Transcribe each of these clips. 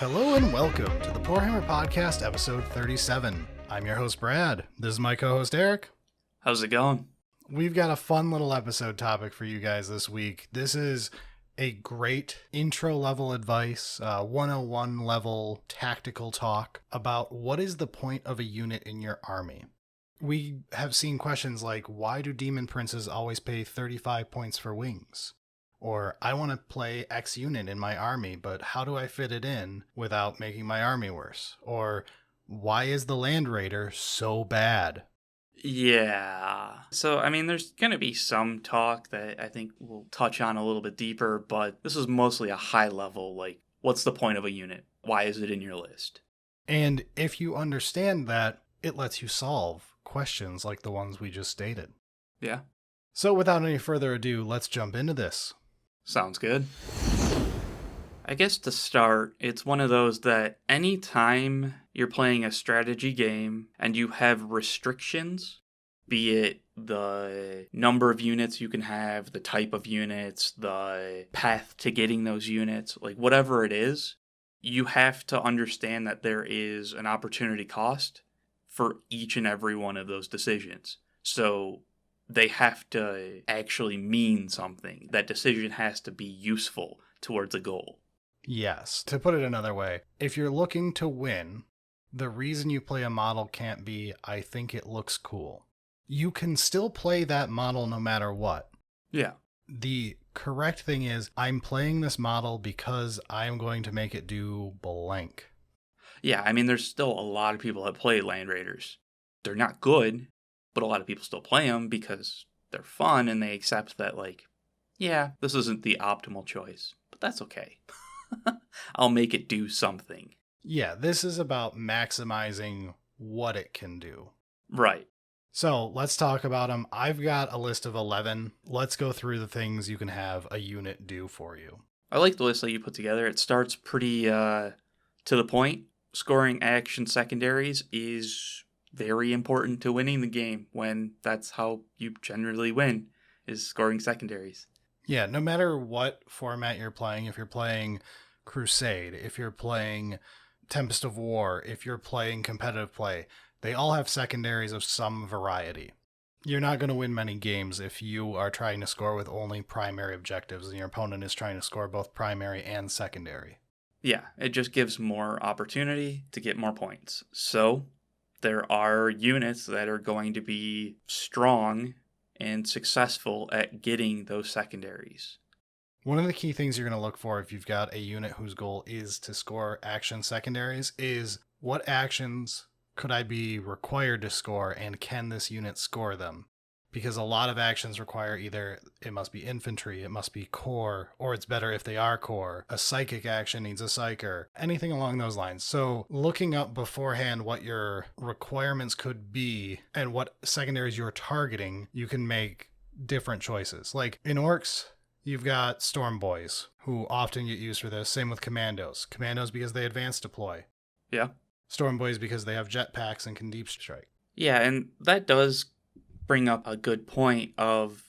Hello and welcome to the Poor Hammer Podcast, episode 37. I'm your host, Brad. This is my co-host, Eric. How's it going? We've got a fun little episode topic for you guys this week. This is a great intro-level advice, 101 level tactical talk about what is the point of a unit in your army. We have seen questions like, why do demon princes always pay 35 points for wings? Or, I want to play X unit in my army, but how do I fit it in without making my army worse? Or, why is the Land Raider so bad? Yeah. So, there's going to be some talk that I think we'll touch on a little bit deeper, but this is mostly a high level, like, what's the point of a unit? Why is it in your list? And if you understand that, it lets you solve questions like the ones we just stated. Yeah. So, without any further ado, let's jump into this. Sounds good. I guess to start, it's one of those that anytime you're playing a strategy game and you have restrictions, be it the number of units you can have, the type of units, the path to getting those units, like whatever it is, you have to understand that there is an opportunity cost for each and every one of those decisions. So they have to actually mean something. That decision has to be useful towards a goal. Yes, to put it another way, if you're looking to win, the reason you play a model can't be, I think it looks cool. You can still play that model no matter what. Yeah. The correct thing is, I'm playing this model because I'm going to make it do blank. Yeah, there's still a lot of people that play Land Raiders. They're not good, but a lot of people still play them because they're fun and they accept that, like, yeah, this isn't the optimal choice, but that's okay. I'll make it do something. Yeah, this is about maximizing what it can do. Right. So let's talk about them. I've got a list of 11. Let's go through the things you can have a unit do for you. I like the list that you put together. It starts pretty to the point. Scoring action secondaries is very important to winning the game when that's how you generally win, is scoring secondaries. Yeah, no matter what format you're playing, if you're playing Crusade, if you're playing Tempest of War, if you're playing competitive play, they all have secondaries of some variety. You're not going to win many games if you are trying to score with only primary objectives and your opponent is trying to score both primary and secondary. Yeah, it just gives more opportunity to get more points. So there are units that are going to be strong and successful at getting those secondaries. One of the key things you're going to look for if you've got a unit whose goal is to score action secondaries is what actions could I be required to score and can this unit score them? Because a lot of actions require either it must be infantry, it must be core, or it's better if they are core. A psychic action needs a psyker, anything along those lines. So looking up beforehand what your requirements could be and what secondaries you're targeting, you can make different choices. Like in Orcs, you've got Storm Boys, who often get used for this. Same with Commandos. Commandos because they advance deploy. Yeah. Storm Boys because they have jetpacks and can deep strike. Yeah, and that does bring up a good point of,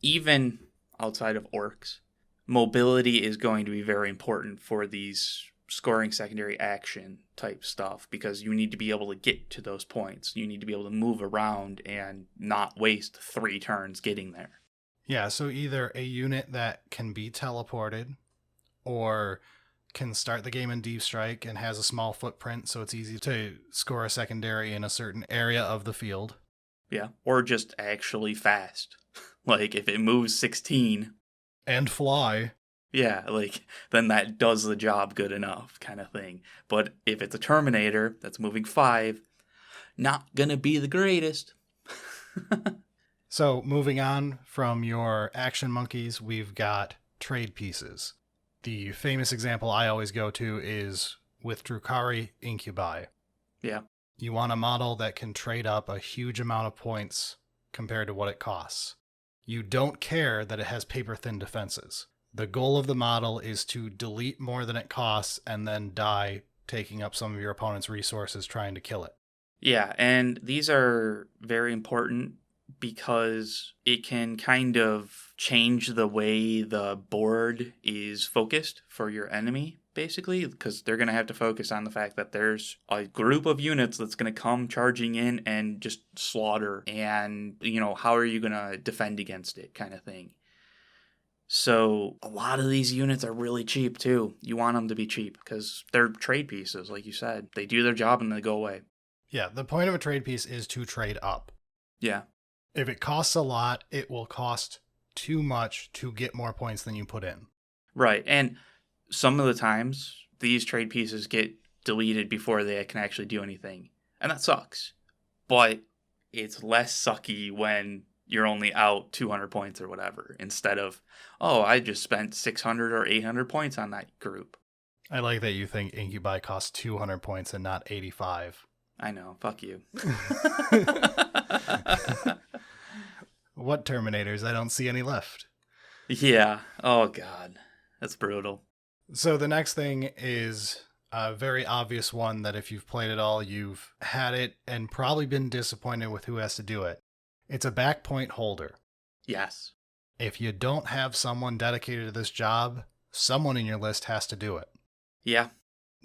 even outside of orcs, mobility is going to be very important for these scoring secondary action type stuff, because you need to be able to get to those points. You need to be able to move around and not waste 3 turns getting there. Yeah, so either a unit that can be teleported or can start the game in deep strike and has a small footprint so it's easy to score a secondary in a certain area of the field. Yeah, or just actually fast. Like, if it moves 16... and fly. Yeah, like, then that does the job good enough, kind of thing. But if it's a Terminator that's moving 5, not gonna be the greatest. So, moving on from your action monkeys, we've got trade pieces. The famous example I always go to is with Drukhari Incubi. Yeah. You want a model that can trade up a huge amount of points compared to what it costs. You don't care that it has paper-thin defenses. The goal of the model is to delete more than it costs and then die taking up some of your opponent's resources trying to kill it. Yeah, and these are very important because it can kind of change the way the board is focused for your enemy. basically, because they're going to have to focus on the fact that there's a group of units that's going to come charging in and just slaughter, and, how are you going to defend against it kind of thing. So a lot of these units are really cheap too. You want them to be cheap because they're trade pieces, like you said. They do their job and they go away. Yeah, the point of a trade piece is to trade up. Yeah. If it costs a lot, it will cost too much to get more points than you put in. Right. And some of the times, these trade pieces get deleted before they can actually do anything. And that sucks. But it's less sucky when you're only out 200 points or whatever, instead of, oh, I just spent 600 or 800 points on that group. I like that you think Incubi costs 200 points and not 85. I know. Fuck you. What Terminators? I don't see any left. Yeah. Oh, God. That's brutal. So the next thing is a very obvious one that if you've played it all, you've had it and probably been disappointed with who has to do it. It's a Backpoint Holder. Yes. If you don't have someone dedicated to this job, someone in your list has to do it. Yeah.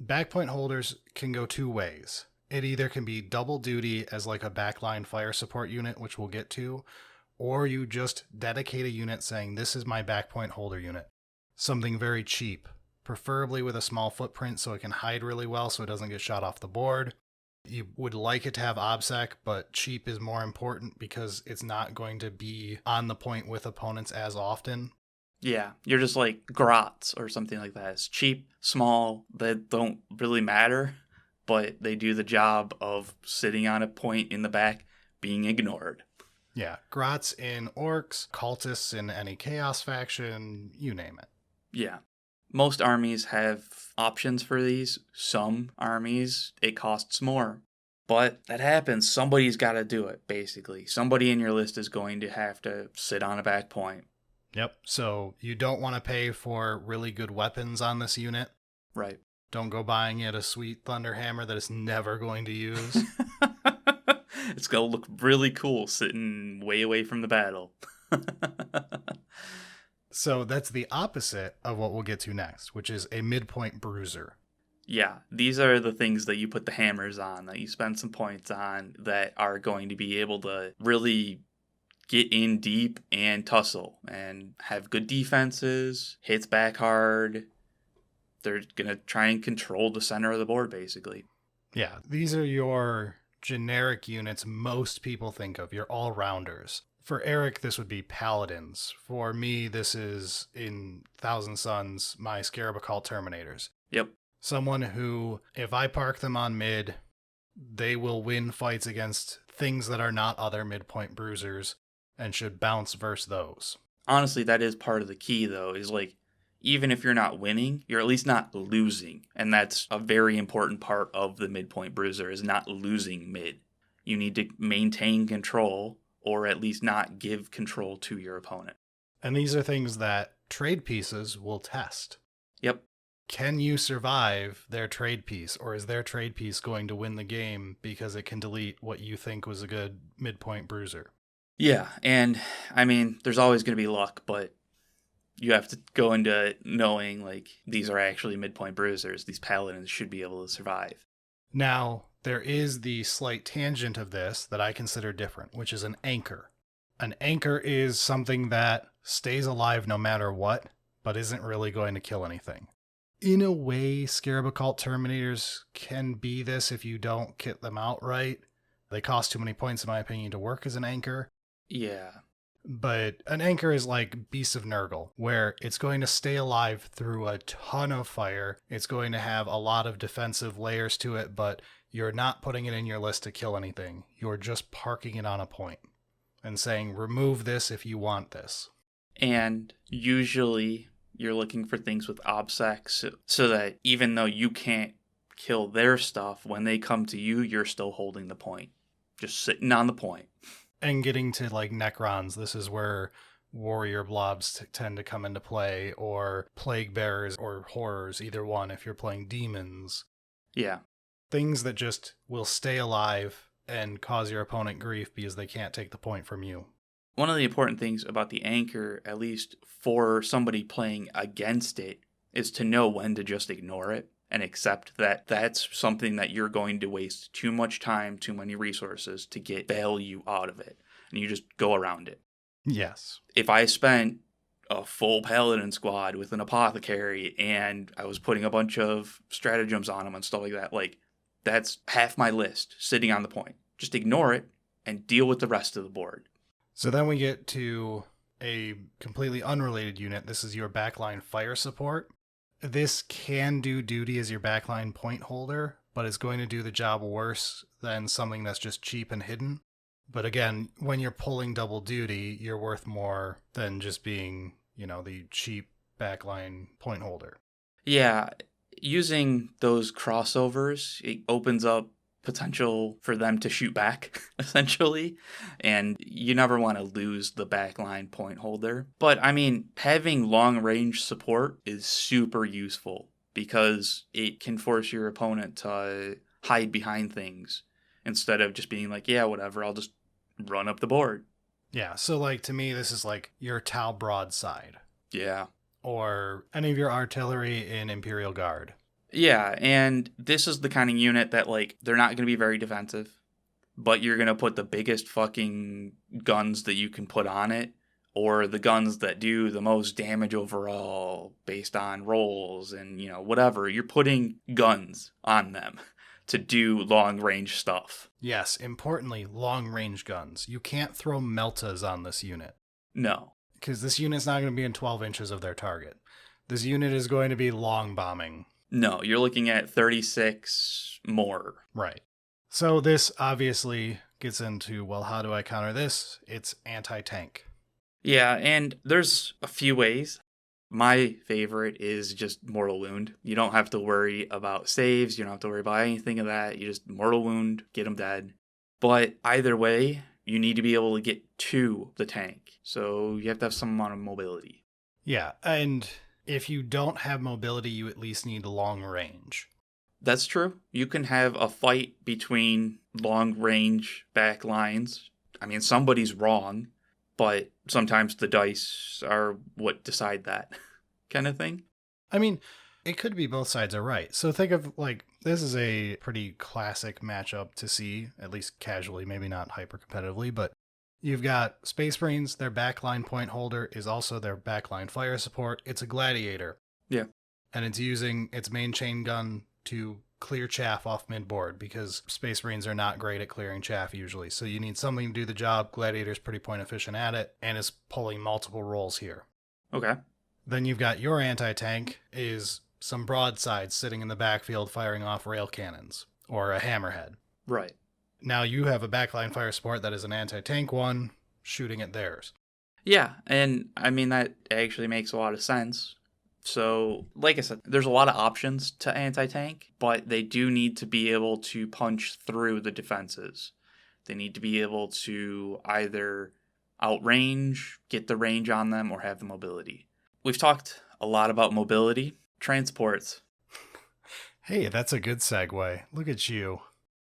Backpoint Holders can go two ways. It either can be double duty as like a backline fire support unit, which we'll get to, or you just dedicate a unit saying, this is my Backpoint Holder unit. Something very cheap, preferably with a small footprint so it can hide really well so it doesn't get shot off the board. You would like it to have OBSEC, but cheap is more important because it's not going to be on the point with opponents as often. Yeah, you're just like Grots or something like that. It's cheap, small, they don't really matter, but they do the job of sitting on a point in the back being ignored. Yeah, Grots in Orcs, Cultists in any Chaos faction, you name it. Yeah. Most armies have options for these. Some armies, it costs more. But that happens. Somebody's got to do it, basically. Somebody in your list is going to have to sit on a back point. Yep, so you don't want to pay for really good weapons on this unit. Right. Don't go buying it a sweet Thunderhammer that it's never going to use. It's going to look really cool sitting way away from the battle. So that's the opposite of what we'll get to next, which is a Midpoint Bruiser. Yeah, these are the things that you put the hammers on, that you spend some points on, that are going to be able to really get in deep and tussle and have good defenses, hits back hard. They're going to try and control the center of the board, basically. Yeah, these are your generic units most people think of, your all-rounders. For Eric, this would be Paladins. For me, this is, in Thousand Suns, my Scarab Occult Terminators. Yep. Someone who, if I park them on mid, they will win fights against things that are not other Midpoint Bruisers and should bounce versus those. Honestly, that is part of the key, though, is like, even if you're not winning, you're at least not losing. And that's a very important part of the Midpoint Bruiser, is not losing mid. You need to maintain control, or at least not give control to your opponent. And these are things that trade pieces will test. Yep. Can you survive their trade piece, or is their trade piece going to win the game because it can delete what you think was a good Midpoint Bruiser? Yeah, and I mean, there's always going to be luck, but you have to go into it knowing, like, these are actually Midpoint Bruisers. These Paladins should be able to survive. Now, there is the slight tangent of this that I consider different, which is an anchor. An anchor is something that stays alive no matter what, but isn't really going to kill anything. In a way, Scarab Occult Terminators can be this if you don't kit them out right. They cost too many points, in my opinion, to work as an anchor. Yeah. But an anchor is like Beast of Nurgle, where it's going to stay alive through a ton of fire. It's going to have a lot of defensive layers to it, but you're not putting it in your list to kill anything. You're just parking it on a point and saying, remove this if you want this. And usually you're looking for things with OBSEC so that even though you can't kill their stuff, when they come to you, you're still holding the point. Just sitting on the point. And getting to like Necrons, this is where warrior blobs tend to come into play, or plague bearers or horrors, either one if you're playing demons. Yeah. Things that just will stay alive and cause your opponent grief because they can't take the point from you. One of the important things about the anchor, at least for somebody playing against it, is to know when to just ignore it and accept that that's something that you're going to waste too much time, too many resources to get value out of it. And you just go around it. Yes. If I spent a full paladin squad with an apothecary and I was putting a bunch of stratagems on them and stuff like that, like, that's half my list sitting on the point. Just ignore it and deal with the rest of the board. So then we get to a completely unrelated unit. This is your backline fire support. This can do duty as your backline point holder, but it's going to do the job worse than something that's just cheap and hidden. But again, when you're pulling double duty, you're worth more than just being, the cheap backline point holder. Yeah, using those crossovers, it opens up potential for them to shoot back, essentially, and you never want to lose the backline point holder. But I mean, having long range support is super useful because it can force your opponent to hide behind things instead of just being like, yeah, whatever, I'll just run up the board. Yeah, so like to me, this is like your Tau broadside. Yeah. Or any of your artillery in Imperial Guard. Yeah, and this is the kind of unit that, like, they're not going to be very defensive, but you're going to put the biggest fucking guns that you can put on it, or the guns that do the most damage overall based on rolls and, whatever. You're putting guns on them to do long-range stuff. Yes, importantly, long-range guns. You can't throw meltas on this unit. No. Because this unit's not going to be in 12 inches of their target. This unit is going to be long bombing. No, you're looking at 36 more. Right. So this obviously gets into, well, how do I counter this? It's anti-tank. Yeah, and there's a few ways. My favorite is just Mortal Wound. You don't have to worry about saves. You don't have to worry about anything of that. You just Mortal Wound, get them dead. But either way, you need to be able to get to the tank. So you have to have some amount of mobility. Yeah, and if you don't have mobility, you at least need long range. That's true. You can have a fight between long range back lines. I mean, somebody's wrong, but sometimes the dice are what decide that kind of thing. I mean, it could be both sides are right. So think of, like, this is a pretty classic matchup to see, at least casually, maybe not hyper competitively, but you've got Space Marines, their backline point holder is also their backline fire support. It's a gladiator. Yeah. And it's using its main chain gun to clear chaff off mid-board because Space Marines are not great at clearing chaff usually. So you need something to do the job. Gladiator's pretty point efficient at it and is pulling multiple rolls here. Okay. Then you've got your anti-tank is some broadsides sitting in the backfield firing off rail cannons or a hammerhead. Right. Now you have a backline fire support that is an anti-tank one shooting at theirs. Yeah, and I mean, that actually makes a lot of sense. So, like I said, there's a lot of options to anti-tank, but they do need to be able to punch through the defenses. They need to be able to either outrange, get the range on them, or have the mobility. We've talked a lot about mobility. Transports. Hey, that's a good segue. Look at you.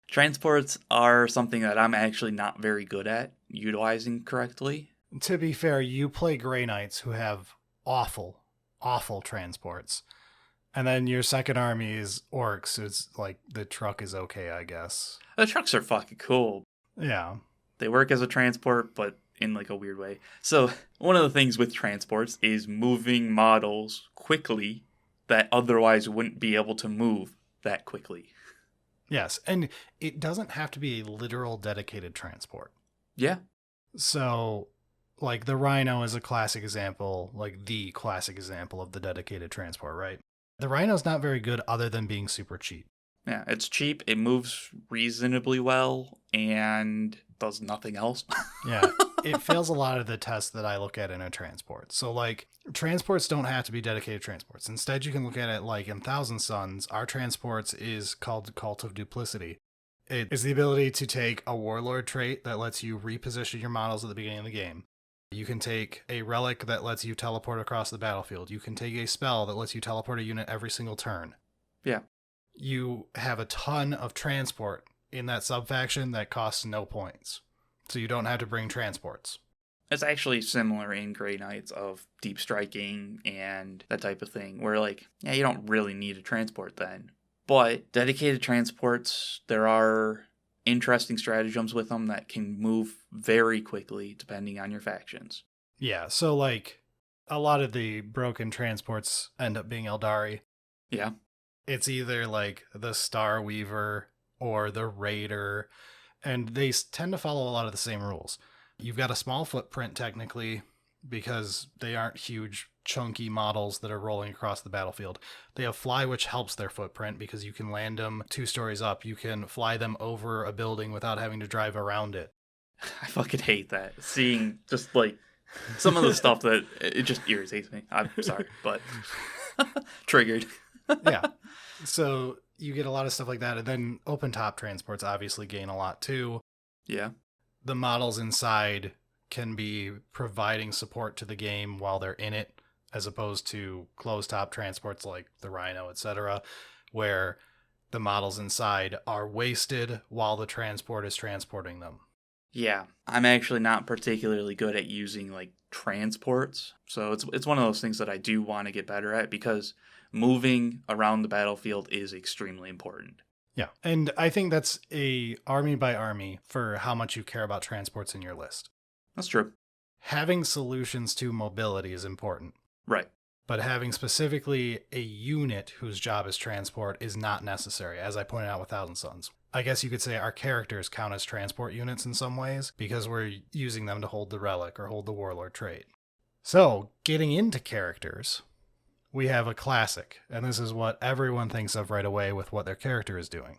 Transports are something that I'm actually not very good at utilizing correctly. To be fair, you play Grey Knights who have awful transports. And then your second army is orcs, so it's like the truck is okay, I guess. The trucks are fucking cool. Yeah. They work as a transport, but in like a weird way. So one of the things with transports is moving models quickly that otherwise wouldn't be able to move that quickly. Yes, and it doesn't have to be a literal dedicated transport. Yeah. So, like, the Rhino is a classic example, like the classic example of the dedicated transport, right? The Rhino's not very good other than being super cheap. Yeah, it's cheap, it moves reasonably well, and does nothing else. Yeah, it fails a lot of the tests that I look at in a transport. So, like, transports don't have to be dedicated transports. Instead, you can look at it like in Thousand Suns, our transports is called Cult of Duplicity. It is the ability to take a Warlord trait that lets you reposition your models at the beginning of the game. You can take a relic that lets you teleport across the battlefield. You can take a spell that lets you teleport a unit every single turn. Yeah. You have a ton of transport in that subfaction that costs no points. So you don't have to bring transports. It's actually similar in Grey Knights of deep striking and that type of thing, where like, yeah, you don't really need a transport then. But dedicated transports, there are interesting stratagems with them that can move very quickly depending on your factions. Yeah, so like a lot of the broken transports end up being Eldari. Yeah. It's either like the Star Weaver or the Raider, and they tend to follow a lot of the same rules. You've got a small footprint technically because they aren't huge, chunky models that are rolling across the battlefield. They have fly, which helps their footprint because you can land them 2 stories up. You can fly them over a building without having to drive around it. I fucking hate that. Seeing just like some of the stuff that it just irritates me. I'm sorry, but triggered. Yeah. So you get a lot of stuff like that. And then open top transports obviously gain a lot too. Yeah. The models inside can be providing support to the game while they're in it, as opposed to closed top transports like the Rhino, etc., where the models inside are wasted while the transport is transporting them. Yeah, I'm actually not particularly good at using like transports. So it's one of those things that I do want to get better at because moving around the battlefield is extremely important. Yeah, and I think that's a army by army for how much you care about transports in your list. That's true. Having solutions to mobility is important. Right. But having specifically a unit whose job is transport is not necessary, as I pointed out with Thousand Suns. I guess you could say our characters count as transport units in some ways because we're using them to hold the relic or hold the warlord trait. So, getting into characters, we have a classic, and this is what everyone thinks of right away with what their character is doing.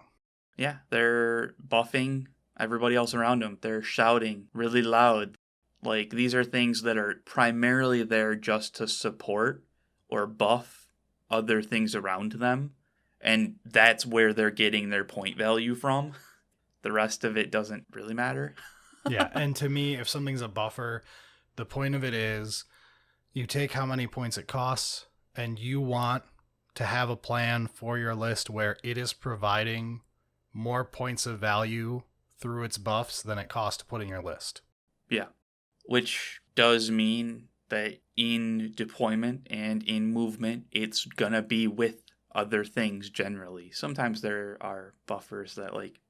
Yeah, they're buffing everybody else around them. They're shouting really loud. Like, these are things that are primarily there just to support or buff other things around them. And that's where they're getting their point value from. The rest of it doesn't really matter. Yeah, and to me, if something's a buffer, the point of it is you take how many points it costs, and you want to have a plan for your list where it is providing more points of value through its buffs than it costs to put in your list. Yeah, which does mean that in deployment and in movement, it's gonna be with other things generally. Sometimes there are buffers that like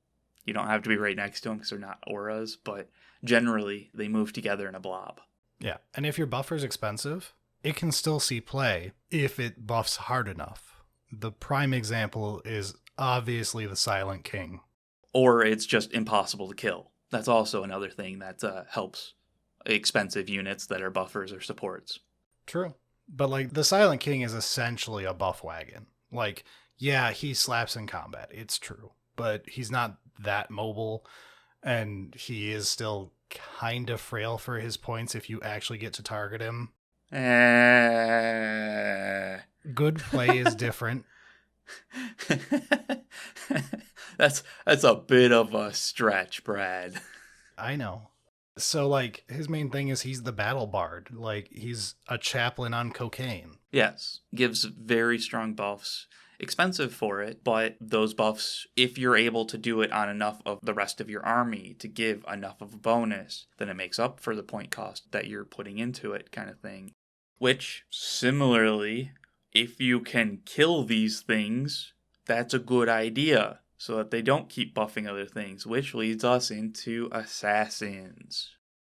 you don't have to be right next to them because they're not auras, but generally they move together in a blob. Yeah, and if your buffer's expensive, it can still see play if it buffs hard enough. The prime example is obviously the Silent King. Or it's just impossible to kill. That's also another thing that helps expensive units that are buffers or supports. True. But like the Silent King is essentially a buff wagon. Like, yeah, he slaps in combat. It's true. But he's not that mobile, and he is still kind of frail for his points if you actually get to target him. Good play is different. That's a bit of a stretch, Brad. I know. So, like, his main thing is he's the battle bard. Like, he's a chaplain on cocaine. Yes, gives very strong buffs. Expensive for it, but those buffs, if you're able to do it on enough of the rest of your army to give enough of a bonus, then it makes up for the point cost that you're putting into it, kind of thing. Which, similarly, if you can kill these things, that's a good idea, so that they don't keep buffing other things, which leads us into assassins.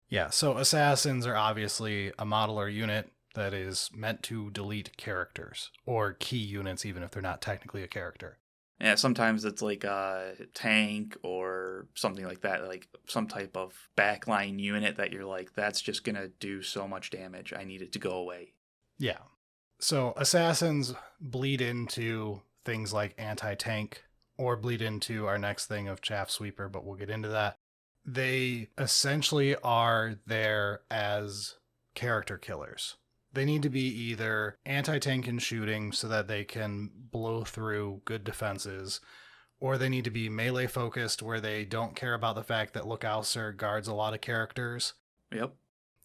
Yeah, so assassins are obviously a model or unit that is meant to delete characters, or key units even if they're not technically a character. Yeah, sometimes it's like a tank or something like that, like some type of backline unit that you're like, that's just going to do so much damage, I need it to go away. Yeah. So assassins bleed into things like anti-tank, or bleed into our next thing of Chaff Sweeper, but we'll get into that. They essentially are there as character killers. They need to be either anti-tank and shooting so that they can blow through good defenses, or they need to be melee focused where they don't care about the fact that Lookoutser guards a lot of characters. Yep.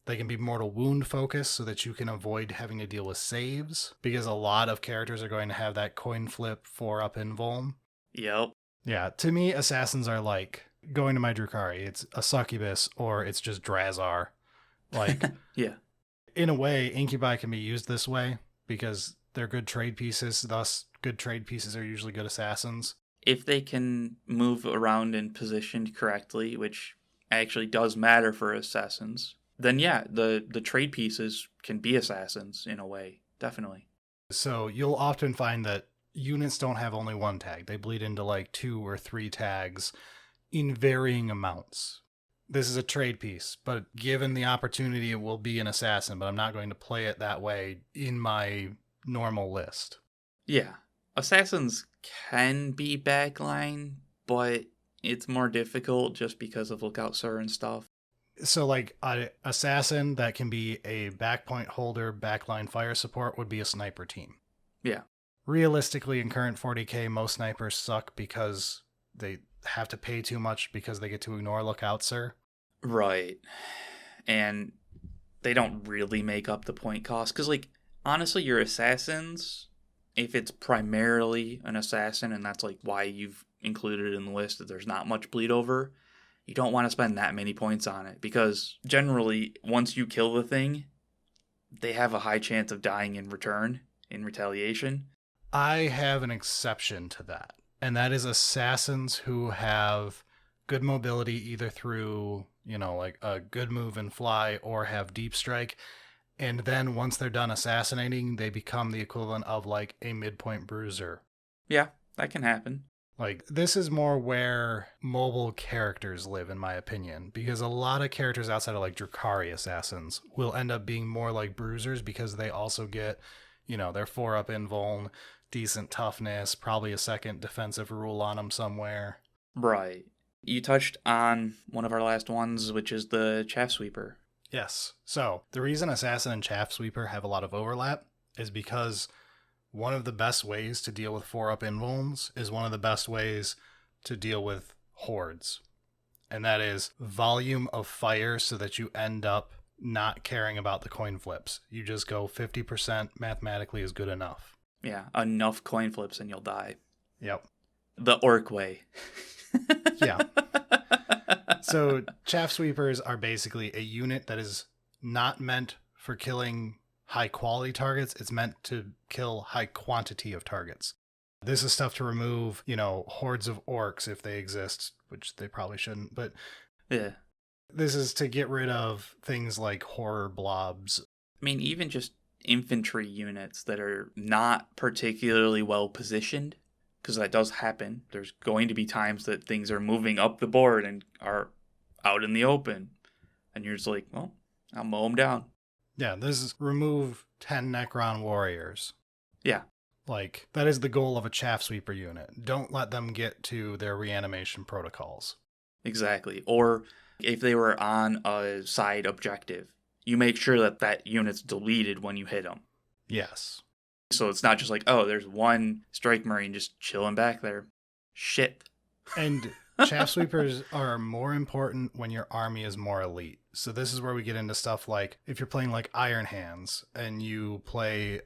They can be mortal wound focused so that you can avoid having to deal with saves, because a lot of characters are going to have that coin flip 4-up invuln. Yep. Yeah, to me, assassins are like going to my Drukhari. It's a succubus or it's just Drazar. Like, Yeah. in a way, Incubi can be used this way because they're good trade pieces. Thus, good trade pieces are usually good assassins. If they can move around and positioned correctly, which actually does matter for assassins, then yeah, the trade pieces can be assassins in a way. Definitely. So you'll often find that units don't have only one tag. They bleed into like 2 or 3 tags in varying amounts. This is a trade piece, but given the opportunity, it will be an assassin, but I'm not going to play it that way in my normal list. Yeah. Assassins can be backline, but it's more difficult just because of Lookout Sir and stuff. So, like, an assassin that can be a backpoint holder, backline fire support would be a sniper team. Yeah. Realistically, in current 40k, most snipers suck because they have to pay too much because they get to ignore Lookout Sir. Right. And they don't really make up the point cost. Because, like, honestly, your assassins, if it's primarily an assassin, and that's, like, why you've included it in the list, that there's not much bleed over, you don't want to spend that many points on it. Because, generally, once you kill the thing, they have a high chance of dying in return, in retaliation. I have an exception to that, and that is assassins who have good mobility either through, like a good move and fly or have deep strike. And then once they're done assassinating, they become the equivalent of like a midpoint bruiser. Yeah, that can happen. Like, this is more where mobile characters live, in my opinion, because a lot of characters outside of like Drukhari assassins will end up being more like bruisers because they also get, their 4-up invuln, decent toughness, probably a second defensive rule on them somewhere. Right. You touched on one of our last ones, which is the Chaff Sweeper. Yes. So the reason Assassin and Chaff Sweeper have a lot of overlap is because one of the best ways to deal with 4-up invulns is one of the best ways to deal with hordes. And that is volume of fire so that you end up not caring about the coin flips. You just go 50% mathematically is good enough. Yeah, enough coin flips and you'll die. Yep. The orc way. Yeah. So Chaff Sweepers are basically a unit that is not meant for killing high quality targets. It's meant to kill high quantity of targets. This is stuff to remove, hordes of orcs if they exist, which they probably shouldn't. But yeah, this is to get rid of things like horror blobs. I mean, even just infantry units that are not particularly well positioned, because that does happen. There's going to be times that things are moving up the board and are out in the open. And you're just like, well, I'll mow them down. Yeah, this is remove 10 Necron warriors. Yeah. Like, that is the goal of a Chaff Sweeper unit. Don't let them get to their reanimation protocols. Exactly. Or if they were on a side objective, you make sure that that unit's deleted when you hit them. Yes. So it's not just like, oh, there's one Strike Marine just chilling back there. Shit. And Chaff Sweepers are more important when your army is more elite. So this is where we get into stuff like if you're playing like Iron Hands and you play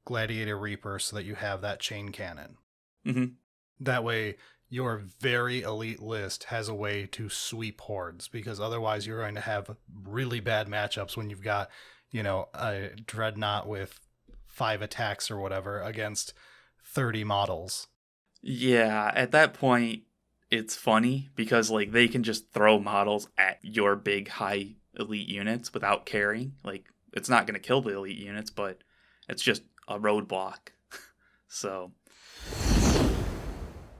Gladiator Reaper so that you have that chain cannon. Mm-hmm. That way your very elite list has a way to sweep hordes, because otherwise you're going to have really bad matchups when you've got, a Dreadnought with 5 attacks or whatever against 30 models. Yeah, at that point, it's funny because like they can just throw models at your big high elite units without caring. Like, it's not going to kill the elite units, but it's just a roadblock. So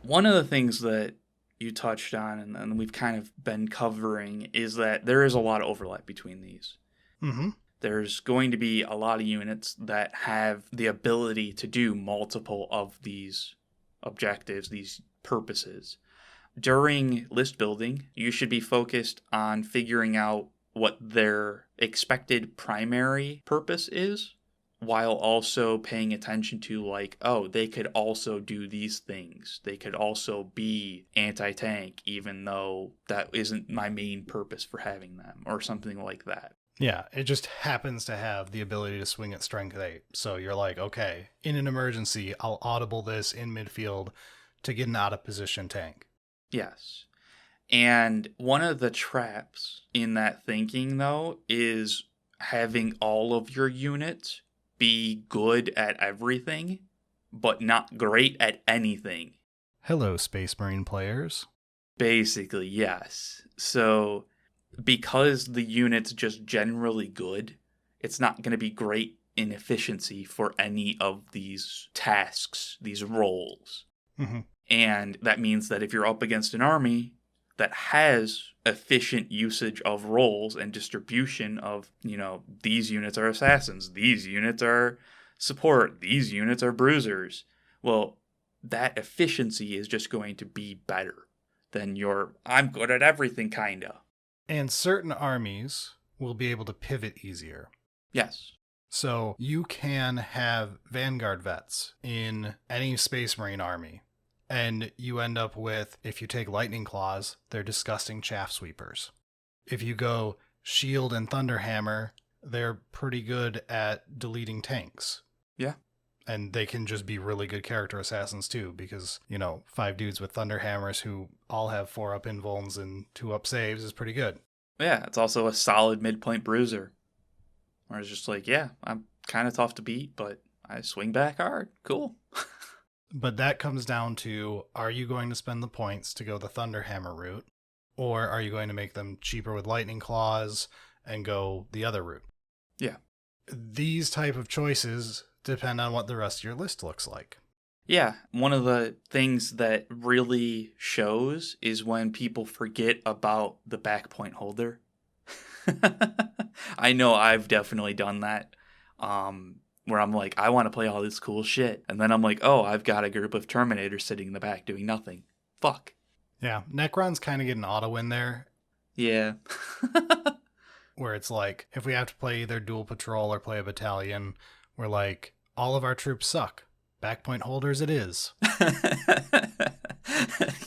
one of the things that you touched on and we've kind of been covering is that there is a lot of overlap between these. Mm-hmm. There's going to be a lot of units that have the ability to do multiple of these objectives, these purposes. During list building, you should be focused on figuring out what their expected primary purpose is, while also paying attention to like, oh, they could also do these things. They could also be anti-tank, even though that isn't my main purpose for having them, or something like that. Yeah, it just happens to have the ability to swing at strength 8. So you're like, okay, in an emergency, I'll audible this in midfield to get an out of position tank. Yes. And one of the traps in that thinking, though, is having all of your units be good at everything, but not great at anything. Hello, Space Marine players. Basically, yes. So, because the unit's just generally good, it's not going to be great in efficiency for any of these tasks, these roles. Mm-hmm. And that means that if you're up against an army that has efficient usage of roles and distribution of, these units are assassins, these units are support, these units are bruisers, well, that efficiency is just going to be better than your I'm good at everything kinda. And certain armies will be able to pivot easier. Yes. So you can have Vanguard vets in any Space Marine army. And you end up with, if you take Lightning Claws, they're disgusting Chaff Sweepers. If you go Shield and Thunderhammer, they're pretty good at deleting tanks. Yeah. And they can just be really good character assassins too, because, 5 dudes with Thunderhammers who all have 4-up invulns and 2-up saves is pretty good. Yeah, it's also a solid midpoint bruiser. Where it's just like, yeah, I'm kind of tough to beat, but I swing back hard. Cool. But that comes down to, are you going to spend the points to go the Thunderhammer route, or are you going to make them cheaper with Lightning Claws and go the other route? Yeah. These type of choices depend on what the rest of your list looks like. Yeah, one of the things that really shows is when people forget about the Backpoint Holder. I know I've definitely done that. Where I'm like, I want to play all this cool shit. And then I'm like, oh, I've got a group of Terminators sitting in the back doing nothing. Fuck. Yeah, Necron's kind of getting auto in there. Yeah. Where it's like, if we have to play either dual patrol or play a battalion, we're like, all of our troops suck. Backpoint Holders it is.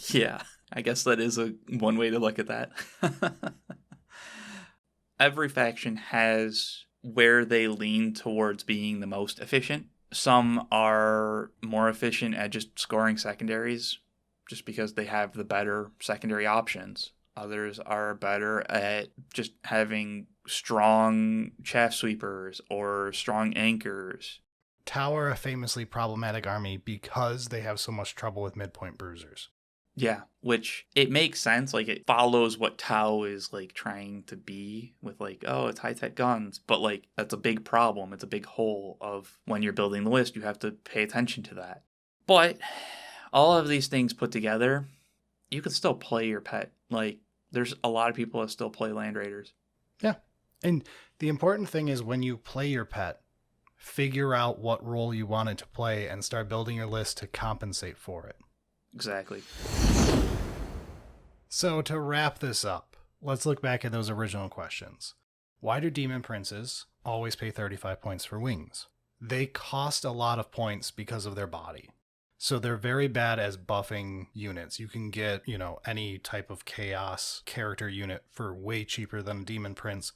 Yeah, I guess that is one way to look at that. Every faction has where they lean towards being the most efficient. Some are more efficient at just scoring secondaries just because they have the better secondary options. Others are better at just having strong Chaff Sweepers or strong anchors. Tau are a famously problematic army because they have so much trouble with midpoint bruisers. Yeah, which it makes sense. Like, it follows what Tau is, like, trying to be with, like, oh, it's high-tech guns. But, like, that's a big problem. It's a big hole of when you're building the list, you have to pay attention to that. But all of these things put together, you can still play your pet. Like, there's a lot of people that still play Land Raiders. Yeah. And the important thing is when you play your pet, figure out what role you want it to play and start building your list to compensate for it. Exactly. So to wrap this up, let's look back at those original questions. Why do Demon Princes always pay 35 points for wings? They cost a lot of points because of their body. So they're very bad as buffing units. You can get, any type of chaos character unit for way cheaper than a Demon Prince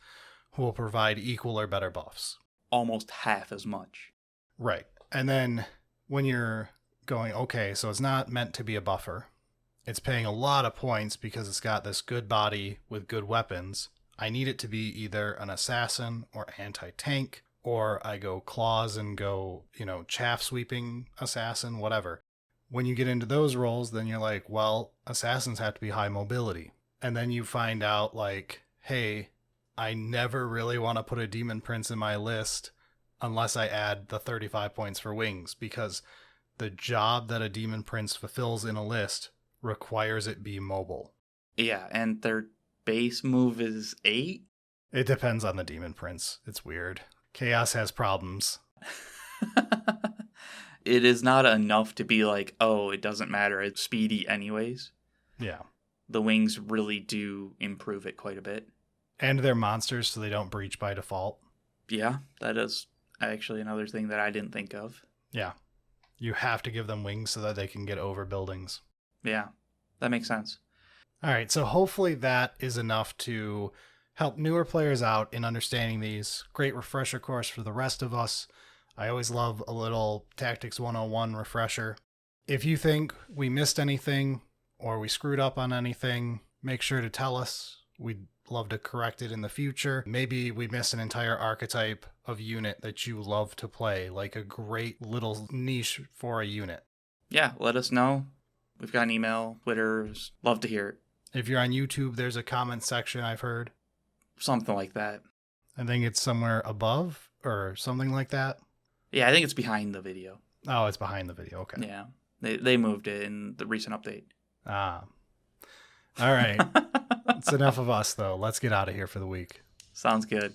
who will provide equal or better buffs. Almost half as much. Right. And then when you're going, okay, so it's not meant to be a buffer. It's paying a lot of points because it's got this good body with good weapons. I need it to be either an assassin or anti-tank, or I go claws and go, chaff sweeping assassin, whatever. When you get into those roles, then you're like, well, assassins have to be high mobility. And then you find out like, hey, I never really want to put a Demon Prince in my list unless I add the 35 points for wings, because the job that a Demon Prince fulfills in a list requires it be mobile. Yeah, and their base move is 8? It depends on the Demon Prince. It's weird. Chaos has problems. It is not enough to be like, oh, it doesn't matter, it's speedy anyways. Yeah. The wings really do improve it quite a bit. And they're monsters, so they don't breach by default. Yeah, that is actually another thing that I didn't think of. Yeah. You have to give them wings so that they can get over buildings. Yeah, that makes sense. All right, so hopefully that is enough to help newer players out in understanding these. Great refresher course for the rest of us. I always love a little Tactics 101 refresher. If you think we missed anything or we screwed up on anything, make sure to tell us. We'd love to correct it in the future. Maybe we missed an entire archetype of unit that you love to play, like a great little niche for a unit. Yeah, let us know. We've got an email, Twitter. Love to hear it. If you're on YouTube, there's a comment section, I've heard. Something like that. I think it's somewhere above or something like that. Yeah, I think it's behind the video. Oh, it's behind the video. Okay. Yeah, they moved it in the recent update. Ah. All right. It's enough of us, though. Let's get out of here for the week. Sounds good.